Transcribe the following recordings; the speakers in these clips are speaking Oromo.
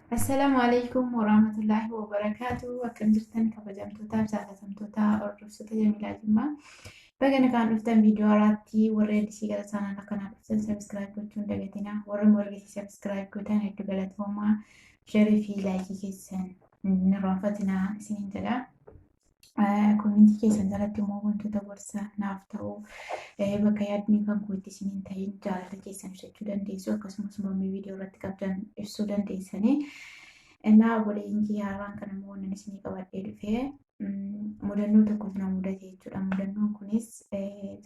Assalamualaikum warahmatullahi wabarakatuh. Akkam jirtan kabajamtootaa fi jaalatamtoota hordoftoota Jamilaa Jimmaa. Baga nagaan dhuftan viidiyoo haaratti warra Eedisii gara chaanaala kanaa dhuftan sabiskiraayib gochuun hin dagatinaa. Warra morgeessi sabiskiraayib gootan hedduu galatoomaa. Sheerii fi laayikii keessan hin irraanfatinaa isiniin jedha. Komintii keessan jalatti immoo wantoota gorsa naaf ta'u bakka yaadni kan kootti isiniin ta'in jaalala keessan ibsachuu dandeessu akkasumas mormii viidiyoo irratti qabdan ibsuu dandeessanii. Innaa obboleeyyiin kiyyaa haaraan kana immoo wannan isinii qabadhee dhufee mudannoo tokkotu na mudate jechuudha. Mudannoon kunis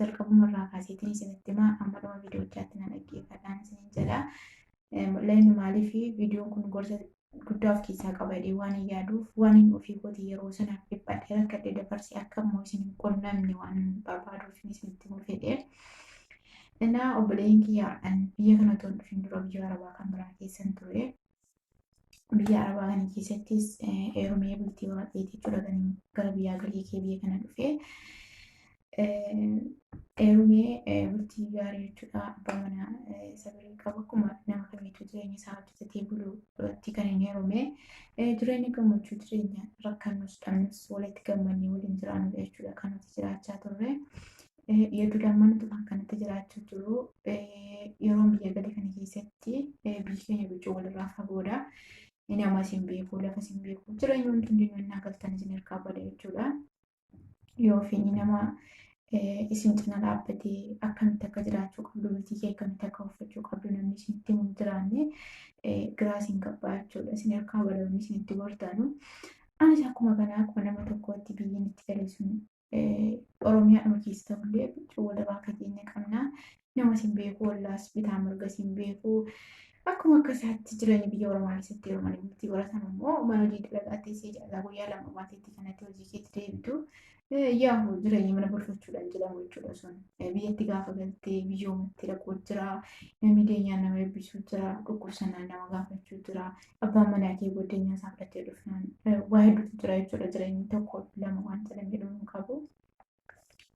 jalqabumarraa kaaseetiin isinitti himaa amma dhuma viidiyoo ijaatti na dhaggeeffadhaan isiniin jedha. Leenni maaliif viidiyoon kun gorsa guddaa of keessaa qabadhee waan hin yaaduuf waan hin ofii kooti yeroo sanaaf dhiphadhee rakkadhee dabarsee akka immoo isin hin qunnamne waan barbaaduuf isinitti himuu fedhe. Innaa obboleeyyiin kiyyaa biyya kana otoo hin dhufin dura biyya Arabaa kan biraa keessan ture. Biyya Arabaa kana keessattis heerumee bultii horadhee jechuudha kan gara biyyaa galii kee biyya kana dhufee. Heerumee bultii gaarii jechuudha. Abbaa manaa sababii qabu akkuma nama kamiitu jireenya isaa hojjetatee buluutti kan hin heerumee. Jireenya gammachuu jireenya rakkannus dhabnus walitti gammannee waliin jiraannudha jechuudha kan nuti jiraachaa turre. Yeroo lammaantu kan kanatti jiraachaa jiru yeroo biyya galii kana keessatti biyyi keenya bichuu walirraa fagoodha. Namas hin beeku lafas hin beeku jireenya wanti hundinuu innaa galtan isin hirkaa bada jechuudha. Yoo feenyi nama isin cina dhaabbatee akkamitti akka jiraachuu qabdu bultii kee akkamitti akka uffachuu qabdu namni isinitti hin jiraanne giraa isin qabbaa jechuudha. Isin hirkaa bada isinitti gortaanu. Anis akkuma kanaa akkuma nama tokkootti biyyiin itti galee sun Oromiyaa keessa ta'ullee bichuu walirraa fageenya qabna. Namas hin beeku wallaas bitaa mirgas hin beeku. Akkuma akkasaatti jireenya biyya Oromoo keessatti yeroo mana bultii horatan immoo mana hojii dalagaatti jaalala guyyaa lama maateetti kanatti hojii keetti deebitu. Yaa'u jireenya mana bulfachuudhaan jedhamu jechuudha sun. Biyyatti gaafa galtee biyyoomatti dhaquu jira. Namni deenyaan nama eebbisuu jira. Dhukkubsannaan nama gaafachuu jira. Abbaan manaa kee boodeenyaa isaa fudhatee dhufnaan waa hedduutu jira jechuudha. Jireenyi tokko lama waan jedhamee dhumu qabu.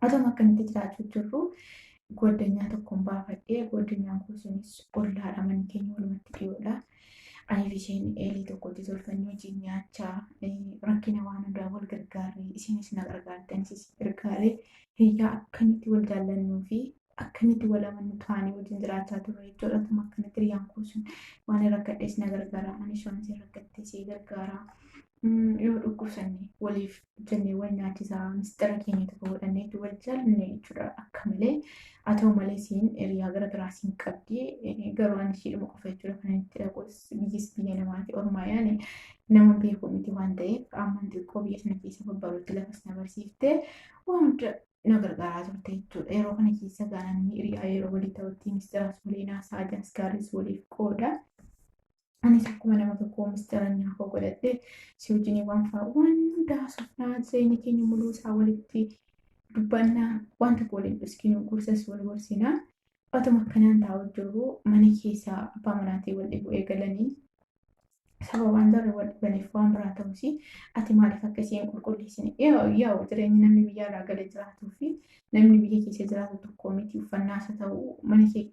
Atoma akkanatti jiraachuu jirru. Goddanyaa tokkoon baafadhee goddanyaan kun sunis ollaadha manni keenya walumatti dhiyoodha. Ani fi isheen eelii tokkotti tolfannee hojii nyaachaa rakkina waan hundaa wal gargaarree isinis na gargaartan isis gargaaree hiyyaa akkamitti wal jaallannuu fi akkamitti wal amannu taanee wajjin jiraachaa turre jechuudha. Atuma akkanatti hiriyaan kun sun waan rakkadhees na gargaara anis waan isheen rakkattee see gargaara. Yoo dhukkubsanne waliif jennee wal nyaachisaa mistira keenya tokko godhannee wal jaallanne jechuudha akka malee. Haa ta'u malee isiin hiriyaa gara biraa siin qabdi garuu waan isheedhuma qofa jechuudha kan itti dhaqus biyyis biyya namaati ormaa yaani nama beeku miti waan ta'eef amman xiqqoo biyya sana keessa babbaruutti lafas na barsiiftee waan hunda na gargaaraa turte jechuudha. Yeroo kana keessa gaananii hiriyaa yeroo walii ta'utti mistiraas waliin haasaa ajaas gaariis waliif qooda. Anis akkuma nama tokko mistira nyaafoo godhadhe si wajjin waan fa'a waan hundaa sofnaa jireenya keenya muluu isaa walitti dubbannaa wanta waliin dhuskinu gursas wal gorsinaa. Atuma akkanaan taa'u jiru mana keessa abbaa manaatii wal dhibuu eegalanii sababaan jarri wal dhibaniif waan biraa ta'us ati maaliif akkasii hin qulqulleessine? Yaa'u jireenyi namni biyya alaa galee jiraatuu fi namni biyya keessa jiraatu tokko miti uffannaas haa ta'u mana kee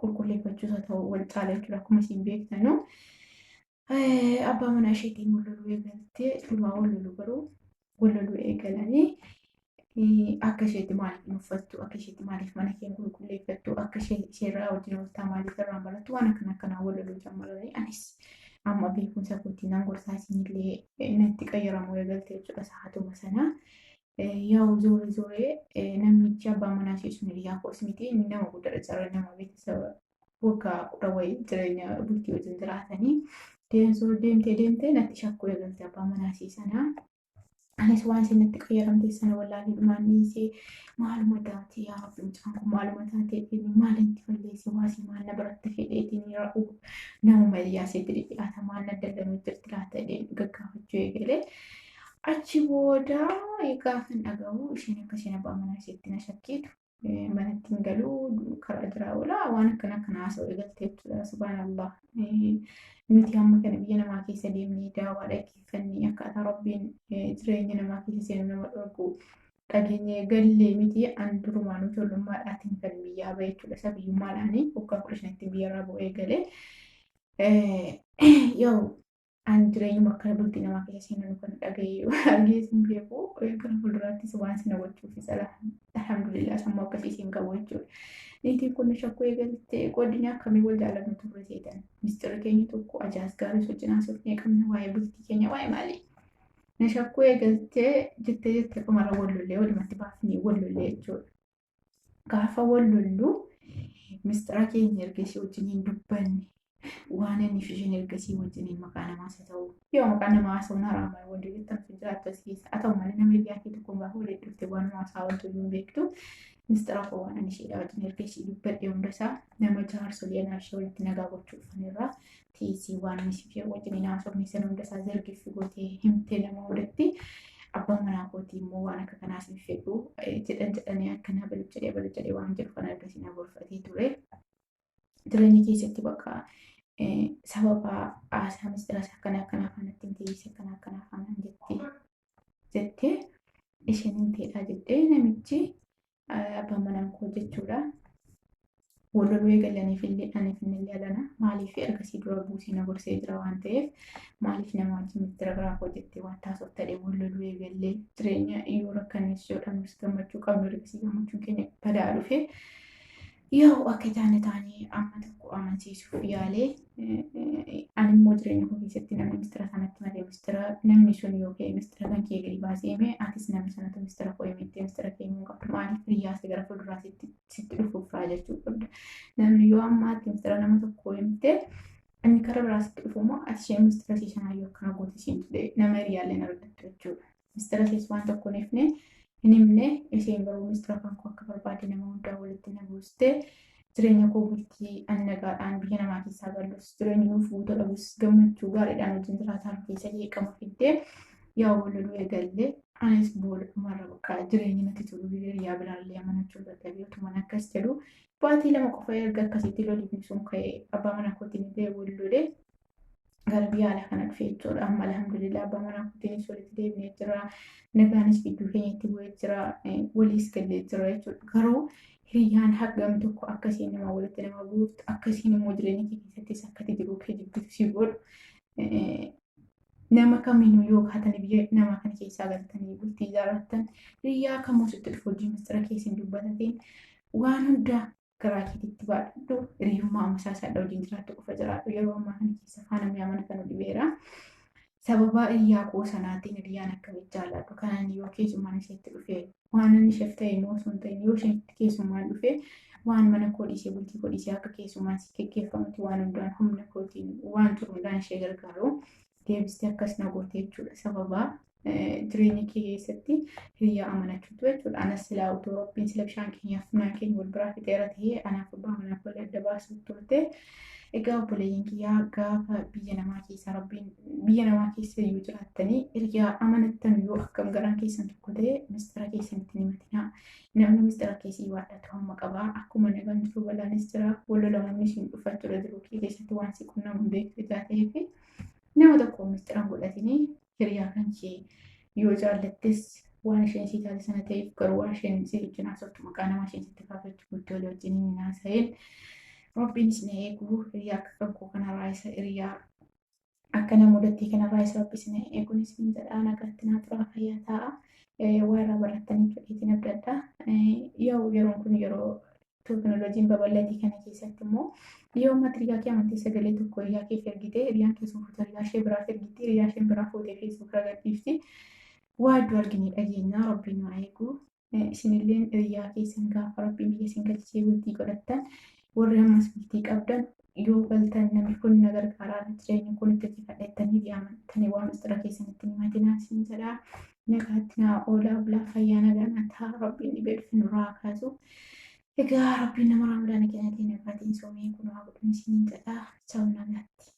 qulqulleeffachuus haa ta'u wal caala jechuudha akkuma isin beektanuu. Abbaa manaa isheetiin wal loluu eegaltee dhumaa wal loluu garuu wal loluu eegalanii akka isheetti maaliif hin uffattu akka isheetti maaliif mana kee qulqulleeffattu akka isheerraa wajjin ooltaa maaliif irraa barattu waan akkanaa wal loluu jammaranii anis amma beekumsa kootiin nan gorsaa isinillee natti qayyaramu eegalte jechuudha sa'aatuma sana. Yaa'u zooree namichi abbaa manaa ishee sun hiriyaa koos miti inni nama guddaadha carraa nama beeksisa waggaa 10 wayii jireenya bultii wajjin jiraatanii. Deemtee natti shakkuu eegalte abbaa manaa ishee sanaa. Anis waan isin natti qayyaramte sana wallaalii dhumaan dhiisee maaluma taatee yaa rabbi mucaan kun maaluma taatee maalinti falleesse waasii maal na biratti fedheetiin ra'u nama mayyaaseetti dhiyaata maal na dallanuu jirti laata jedhee gaggaafachuu eegalee. Achi booda gaafan dhagahu isheen akka isheen abbaa manaa isheetti na shakkiitu manatti hin galuu karaa jiraa oolaa waan akkana haasa'u eegalte jechuudha. Subhaanallah. Nuti amma kana biyya namaa keessa deemnee daawaa dhaggeeffannee akkaataa rabbiin jireenya namaa keessa seenu nama dhorku dhageenye gallee miti an durumaan ijoollummaadhaatiin kan biyyaa bahe jechuudha. Isa biyyummaadhaanii waggaa 15tti biyyarraa bu'ee galee. Yoo An jireenyuma akkana bultii namaa keessa seenanu kan dhaga'ee argee sin beeku gara fuulduraattis waan sana gochuufis alhamdulillah sammuu akkasii siin qabu jechuudha. Niitiin kun shakkuu eegaltee godina akkamii wal jaalannu turre seetan mistira keenya tokko ajaa'is gaarii sochii naasofnee qabna waa'ee bultii keenya waa'ee maalii. Na shakkuu eegaltee jettee dhumarra wallollee walumatti baafnee wallollee jechuudha. Gaafa wallollu mistira keenya ergasii wajjiniin dubbanne. Waan inni fi isheen ergasii wajjiniin maqaa namaas haa ta'u yoo maqaa namaa haasa'uun haraama wanti jettamtu jiraattu as keessa haa ta'u malee nama biyyaa kee tokko gaafa walitti dhuftee waan namaa haasa'u hin beektu mistira koo waan ani isheedhaa wajjin ergasii dubbadhee hundasaa nama jaarsolii anaa ishee walitti nagaa gochuufan irraa tiisii waan inni fi wajjiniin haasofni sana hundasaa zargiffi gootee himtee nama walitti abbaan manaa kootii immoo waan akka kanaas hin fedhu jedhanii akkanaa baluchadhee waan jedhu kan argasiin aborfatee ture. Jireenya keessatti bakka sababa haasaa mistiras akkana kanatti hin teessee akkana kanaan jettee isheen hin teedhaa jettee namichi abbaan manaa koo jechuudha. Walloluu eegalaniif illee illee alana maaliif ergasii dura buusee na gorsee jira waan ta'eef maaliif nama wajjin mistira biraa koo jettee waan taasisuuf ta'ee walloluu eegallee jireenya yoo rakkannees yoo dhabnus gammachuu qabnu ergasii gammachuun keenya badaa dhufe. Yoo akka taane amma tokko amansiisuuf yaalee ani immoo jireenya koo keessatti namni mistira sanatti malee mistira namni sun yookiin mistira kan kee gadi baasee hime atis namni sanatu mistira koo himettee mistira keenya qabdu maaliif hiriyaasa gara fuulduraa sitti dhufuuf raa jechuu qabda. Namni yoo ammaatti mistira nama tokko himte inni karaa biraa sitti dhufumoo ati isheen mistira siisanaa yoo akkana goote siin ture nama hiriyaalleen argattu jechuudha. Mistira keessa waan tokko hin hifne hin himne isheen garuu mistira kan koo akka barbaade nama hundaa walitti na buustee jireenya koo bultii annagaadhaan biyya namaa keessaa galus jireenya nuufuu ta'us gammachuu gaariidhaan wajjin jiraataan keessa jeeqama fiddee yaa walloluu eegallee anis booda dhumarra bakka jireenya natti tolu hiriyaa biraallee amanachuu dadhabee otuman akkas jedhu baatii lama qofa erga akkasitti loliifni sun ka'ee abbaa manaa kootiin illee wallolee gara biyya alaa kana dhufee jechuudha. Amma alhamdulillah abbaa manaa kootiinis walitti deebinee jira. Nagaanis gidduu keenyatti bu'ee jira. Waliis gallee jira jechuudha. Garuu hiriyaan hagam tokko akkasiin nama walitti nama buuftu akkasiin immoo jireenya kee keessattis akkati jiruu kee jibbitu si godhu. Nama kamiinuu yoo kaatanii biyya namaa kana keessaa galtanii bultii ijaarrattan hiriyaa kamuu sitti dhufu hojii mistira keessin dubbatateen waan hundaa garaa keetitti baadhadhu hiriyummaa ammasaa sadha wajjin jiraattu qofa jiraadhu yeroo ammaa kana keessa faana mi'aamana kan dhibeera. Sababa hiriyaa koo sanaatiin hiriyaan akkamitti jaalladhu kanaan yoo keessummaan isheetti dhufe waan inni isheef ta'e immoo osoo hin ta'in yoo isheen keessummaan dhufe waan mana koo dhiisee bultii koo dhiisee akka keessummaan si geggeeffamutti waan hundaan humna kootiin waan jiru hundaan ishee gargaaru deebistee akkas na goote jechuudha. Sababa jireenya kee keessatti hiriyaa amanachuutu jechuudha. Anas silaa utuu Rabbiin sila bishaan keenyaaf funaan keenya wal biraa fixeera ta'ee anaaf abbaa manaa koo adda baasuuf turte. Egaa obboleeyyiin kiyyaa gaafa biyya namaa keessa Rabbiin biyya namaa keessa iyyuu jiraattanii hiriyaa amanattan yoo akkam garaan keessan tokko ta'e mistira keessanitti hin himatinaa. Namni mistira keessii waadhatu hamma qabaa. Akkuma nagaan jiru balaanis jira. Wallolamuun isiin dhufachuudha jiru keessatti waan si qunnamu beektu ta'ee nama tokko mistiraan godhatanii hiriyaa kan kee yoo jaallattes waan isheen si taate sana ta'eef garuu waan isheen si wajjin haasoftu maqaa namaa isheen sitti kaafachuu guddoo wajjin hin haasa'in. Rabbiinis na eeguu hiriyaa akka kan koo kanarraa isa hiriyaa akka nama mudattee kanarraa isa rabbis na eeguunis hin jedhaa nagaatti naa turaa fayyaa ta'a. Warra barattanii fedhiitiin abdadha. Yeroon kun yeroo teknooloojiin babal'atii kana keessatti immoo yoo matiriyaa kee amantee sagalee tokko hiriyaa keef ergitee hiriyaan keessumaa fuuta hiriyaa ishee biraaf ergitee hiriyaa isheen biraa fuutee feesbuuk irra gadhiifti. Waa iddoo arginee dhageenya Rabbiin nu eeguu. Isinilleen hiriyaa keessan gaafa Rabbiin biyya isin galchee bultii godhattan warri ammas bultii qabdan yoo galtan namni kun na gargaaraa jireenya kun itti fadheettanii yaamantanii waan mistira keessanitti himatinaa isin jedhaa. Nagaatti naa oolaa bulaa fayyaa nagaa ta'a Rabbiin dhibee dhufe nurraa kaasu. Egaa Rabbiin nama ramadaan keenyatiin nagaatiin soomee kun waa godhuun isin jedhaa. Chaawu nagaatti.